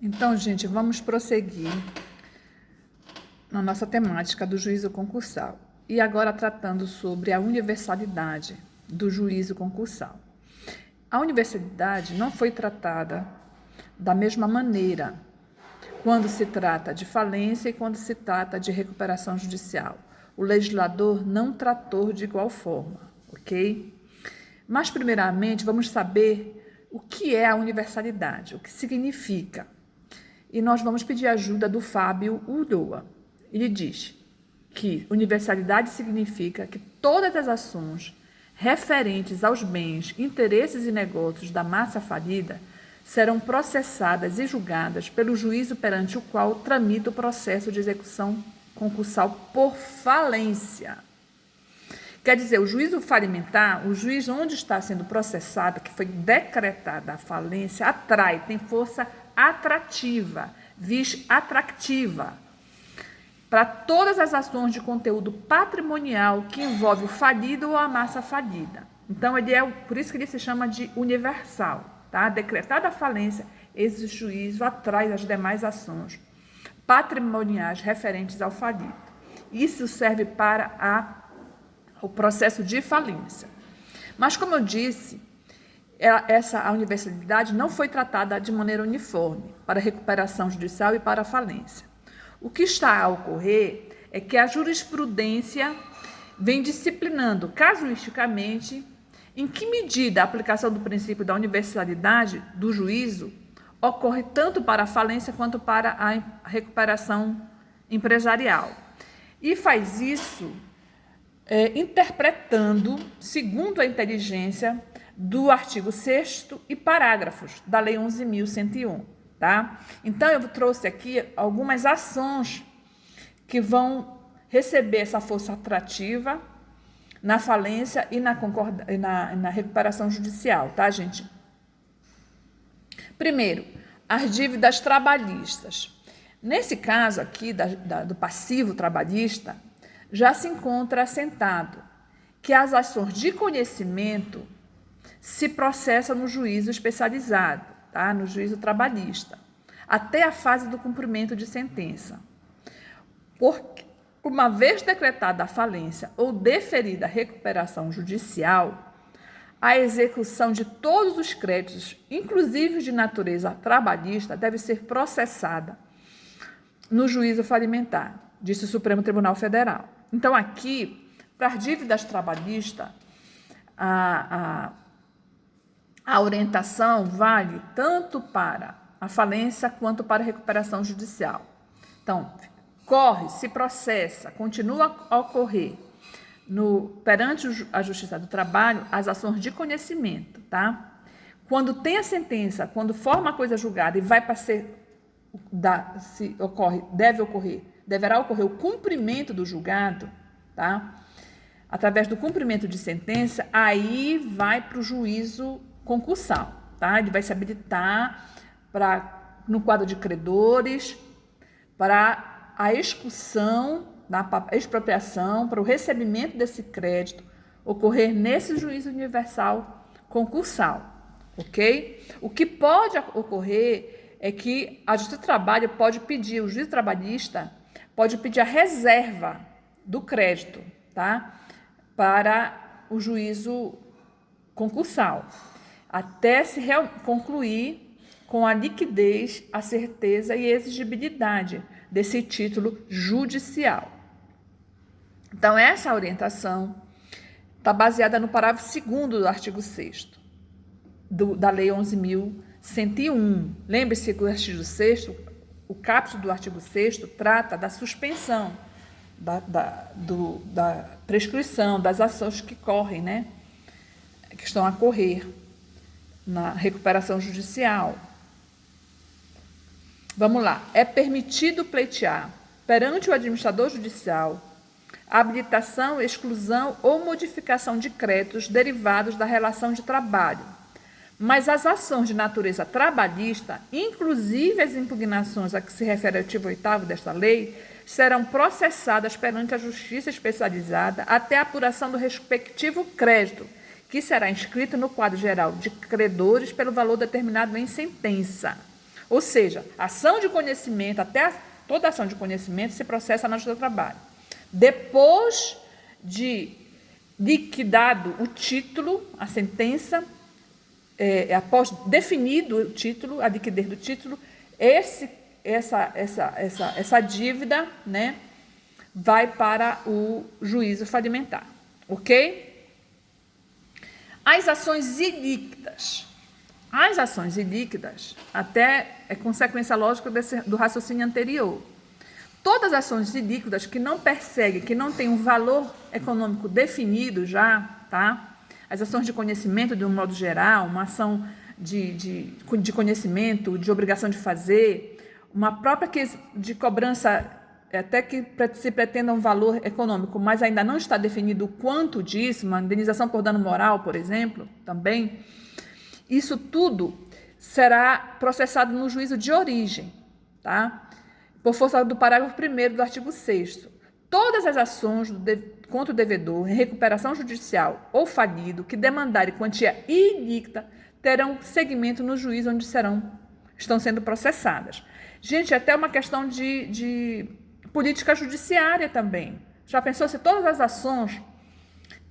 Então, gente, vamos prosseguir na nossa temática do juízo concursal. E agora tratando sobre a universalidade do juízo concursal. A universalidade não foi tratada da mesma maneira quando se trata de falência e quando se trata de recuperação judicial. O legislador não tratou de igual forma, ok? Mas, primeiramente, vamos saber o que é a universalidade, o que significa. E nós vamos pedir ajuda do Fábio Ulloa. Ele diz que universalidade significa que todas as ações referentes aos bens, interesses e negócios da massa falida serão processadas e julgadas pelo juízo perante o qual tramita o processo de execução concursal por falência. Quer dizer, o juízo falimentar, o juiz onde está sendo processado, que foi decretada a falência, atrai, tem força atrativa, vis atractiva, para todas as ações de conteúdo patrimonial que envolve o falido ou a massa falida. Então, por isso que ele se chama de universal. Tá? Decretada a falência, esse juízo atrai as demais ações patrimoniais referentes ao falido. Isso serve para o processo de falência. Mas, como eu disse, a universalidade não foi tratada de maneira uniforme para a recuperação judicial e para a falência. O que está a ocorrer é que a jurisprudência vem disciplinando casuisticamente em que medida a aplicação do princípio da universalidade do juízo ocorre tanto para a falência quanto para a recuperação empresarial. E faz isso interpretando, segundo a inteligência do artigo 6º e parágrafos da Lei 11.101. Tá? Então, eu trouxe aqui algumas ações que vão receber essa força atrativa na falência e na recuperação judicial, tá, gente? Primeiro, as dívidas trabalhistas. Nesse caso aqui do passivo trabalhista, já se encontra assentado que as ações de conhecimento se processam no juízo especializado, tá? No juízo trabalhista, até a fase do cumprimento de sentença. Porque, uma vez decretada a falência ou deferida a recuperação judicial, a execução de todos os créditos, inclusive de natureza trabalhista, deve ser processada no juízo falimentar, disse o Supremo Tribunal Federal. Então, aqui, para as dívidas trabalhistas, a orientação vale tanto para a falência quanto para a recuperação judicial. Então, se processa, continua a ocorrer perante a Justiça do Trabalho as ações de conhecimento, tá? Quando tem a sentença, quando forma a coisa julgada e vai para deverá ocorrer o cumprimento do julgado, tá? Através do cumprimento de sentença, aí vai para o juízo concursal, tá? Ele vai se habilitar no quadro de credores, para a execução, a expropriação, para o recebimento desse crédito ocorrer nesse juízo universal concursal, ok? O que pode ocorrer é que a Justiça do Trabalho o juiz trabalhista pode pedir a reserva do crédito, tá? Para o juízo concursal, até se concluir com a liquidez, a certeza e a exigibilidade desse título judicial. Então, essa orientação está baseada no parágrafo 2º do artigo 6º da Lei 11.101. Lembre-se que o artigo 6º, o caput do artigo 6º, trata da suspensão, da prescrição, das ações que correm, né? Que estão a correr na recuperação judicial. Vamos lá. É permitido pleitear perante o administrador judicial a habilitação, exclusão ou modificação de créditos derivados da relação de trabalho, mas as ações de natureza trabalhista, inclusive as impugnações a que se refere o artigo 8º desta lei, serão processadas perante a Justiça Especializada até a apuração do respectivo crédito, que será inscrito no quadro geral de credores pelo valor determinado em sentença. Ou seja, ação de conhecimento, toda ação de conhecimento se processa na Justiça do Trabalho. Depois de liquidado o título, a sentença, após definido o título, a liquidez do título, essa dívida, né, vai para o juízo falimentar, ok? As ações ilíquidas. As ações ilíquidas, até é consequência lógica do raciocínio anterior. Todas as ações ilíquidas que não perseguem, que não têm um valor econômico definido já, tá? As ações de conhecimento, de um modo geral, uma ação de conhecimento, de obrigação de fazer, uma própria de cobrança, até que se pretenda um valor econômico, mas ainda não está definido o quanto disso, uma indenização por dano moral, por exemplo, também. Isso tudo será processado no juízo de origem, tá? Por força do parágrafo 1º do artigo 6º. Todas as ações contra o devedor em recuperação judicial ou falido que demandarem quantia ilíquida terão seguimento no juízo onde estão sendo processadas. Gente, até uma questão de política judiciária também. Já pensou se todas as ações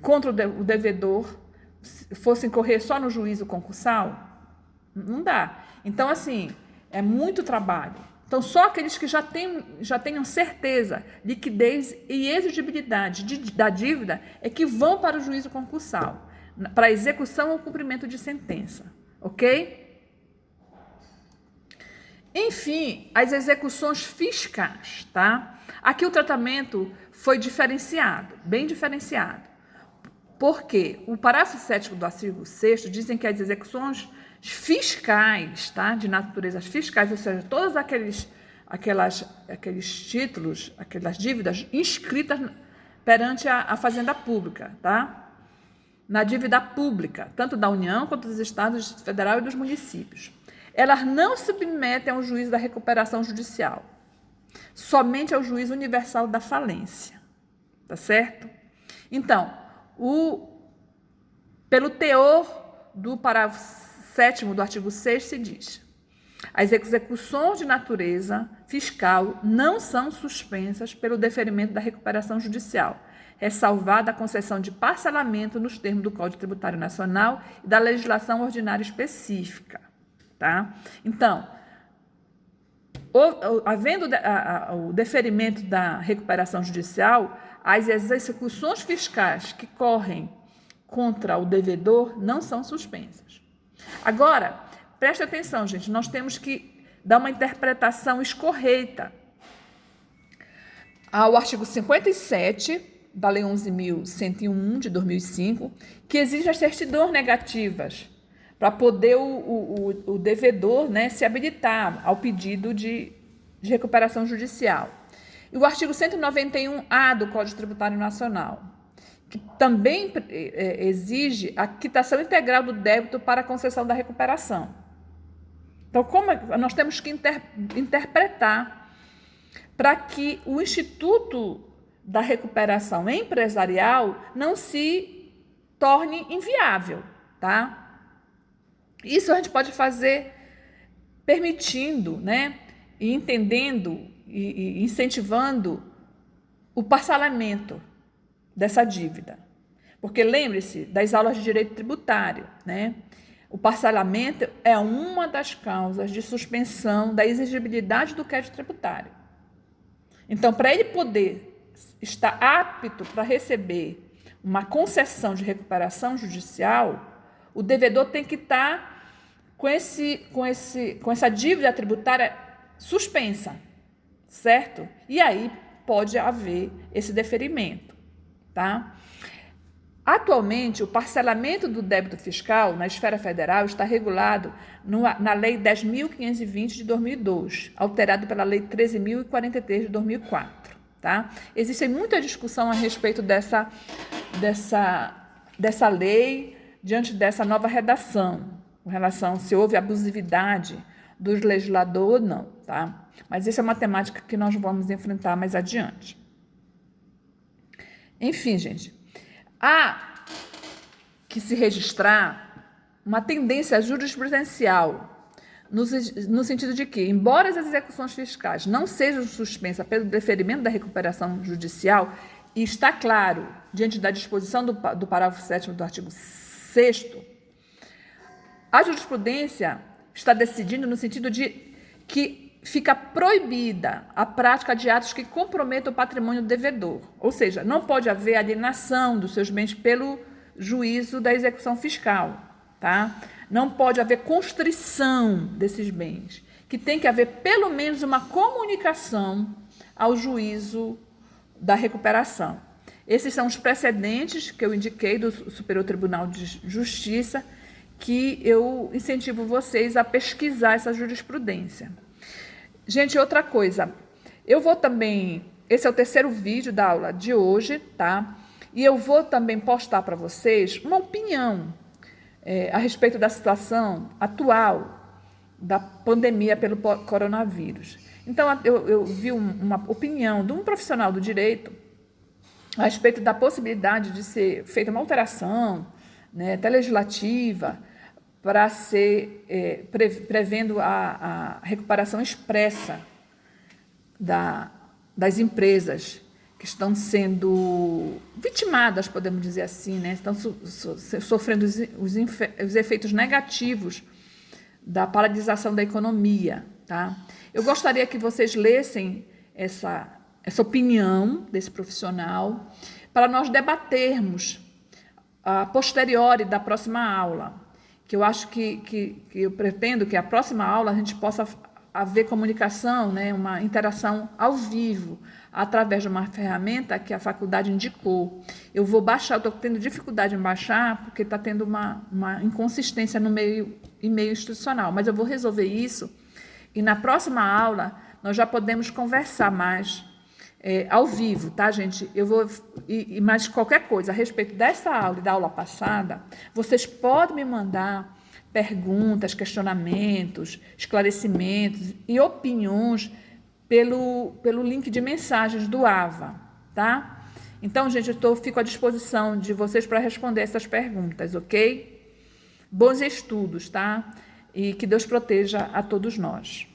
contra o devedor fossem correr só no juízo concursal? Não dá. Então, assim, é muito trabalho. Então, só aqueles que já tenham certeza, liquidez e exigibilidade da dívida é que vão para o juízo concursal, para execução ou cumprimento de sentença, ok? Enfim, as execuções fiscais, tá? Aqui o tratamento foi diferenciado, bem diferenciado. Porque o parágrafo 7º do artigo 6º dizem que as execuções fiscais, tá, de natureza fiscais, ou seja, todos aqueles títulos, aquelas dívidas inscritas perante a Fazenda Pública, tá? Na dívida pública, tanto da União quanto dos Estados Federal e dos municípios. Elas não submetem ao juízo da recuperação judicial, somente ao juízo universal da falência, tá certo? Então, pelo teor do parágrafo 7º do artigo 6º se diz: as execuções de natureza fiscal não são suspensas pelo deferimento da recuperação judicial, ressalvada a concessão de parcelamento nos termos do Código Tributário Nacional e da legislação ordinária específica, tá? Então, havendo o deferimento da recuperação judicial, as execuções fiscais que correm contra o devedor não são suspensas. Agora, preste atenção, gente, nós temos que dar uma interpretação escorreita ao artigo 57 da Lei 11.101 de 2005, que exige as certidões negativas para poder o devedor, né, se habilitar ao pedido de recuperação judicial. E o artigo 191-A do Código Tributário Nacional, que também exige a quitação integral do débito para a concessão da recuperação. Então, nós temos que interpretar para que o Instituto da Recuperação Empresarial não se torne inviável, tá? Isso a gente pode fazer permitindo, né, e entendendo e incentivando o parcelamento dessa dívida. Porque lembre-se das aulas de direito tributário, né? O parcelamento é uma das causas de suspensão da exigibilidade do crédito tributário. Então, para ele poder estar apto para receber uma concessão de recuperação judicial, o devedor tem que estar com essa dívida tributária suspensa, certo? E aí pode haver esse deferimento, tá? Atualmente, o parcelamento do débito fiscal na esfera federal está regulado na Lei 10.520 de 2002, alterado pela Lei 13.043 de 2004. Tá? Existe muita discussão a respeito dessa lei diante dessa nova redação, com relação se houve abusividade dos legisladores ou não. Tá? Mas isso é uma temática que nós vamos enfrentar mais adiante. Enfim, gente, há que se registrar uma tendência jurisprudencial no sentido de que, embora as execuções fiscais não sejam suspensas pelo deferimento da recuperação judicial, e está claro, diante da disposição do parágrafo 7º do artigo 6º, a jurisprudência está decidindo no sentido de que fica proibida a prática de atos que comprometam o patrimônio do devedor. Ou seja, não pode haver alienação dos seus bens pelo juízo da execução fiscal, tá? Não pode haver constrição desses bens, que tem que haver pelo menos uma comunicação ao juízo da recuperação. Esses são os precedentes que eu indiquei do Superior Tribunal de Justiça, que eu incentivo vocês a pesquisar essa jurisprudência. Gente, outra coisa, eu vou também, esse é o terceiro vídeo da aula de hoje, tá? E eu vou também postar para vocês uma opinião a respeito da situação atual da pandemia pelo coronavírus. Então, eu vi uma opinião de um profissional do direito a respeito da possibilidade de ser feita uma alteração, né, até legislativa, para ser prevendo a recuperação expressa das empresas que estão sendo vitimadas, podemos dizer assim, né? Estão sofrendo os efeitos negativos da paralisação da economia, tá? Eu gostaria que vocês lessem essa opinião desse profissional para nós debatermos a posteriori da próxima aula, que eu acho que eu pretendo que a próxima aula a gente possa haver comunicação, né, uma interação ao vivo, através de uma ferramenta que a faculdade indicou. Eu vou baixar, eu estou tendo dificuldade em baixar, porque está tendo uma inconsistência no meio institucional, mas eu vou resolver isso, e na próxima aula nós já podemos conversar mais ao vivo, tá, gente? Eu vou, mas qualquer coisa a respeito dessa aula e da aula passada, vocês podem me mandar perguntas, questionamentos, esclarecimentos e opiniões pelo link de mensagens do AVA, tá? Então, gente, eu fico à disposição de vocês para responder essas perguntas, ok? Bons estudos, tá? E que Deus proteja a todos nós.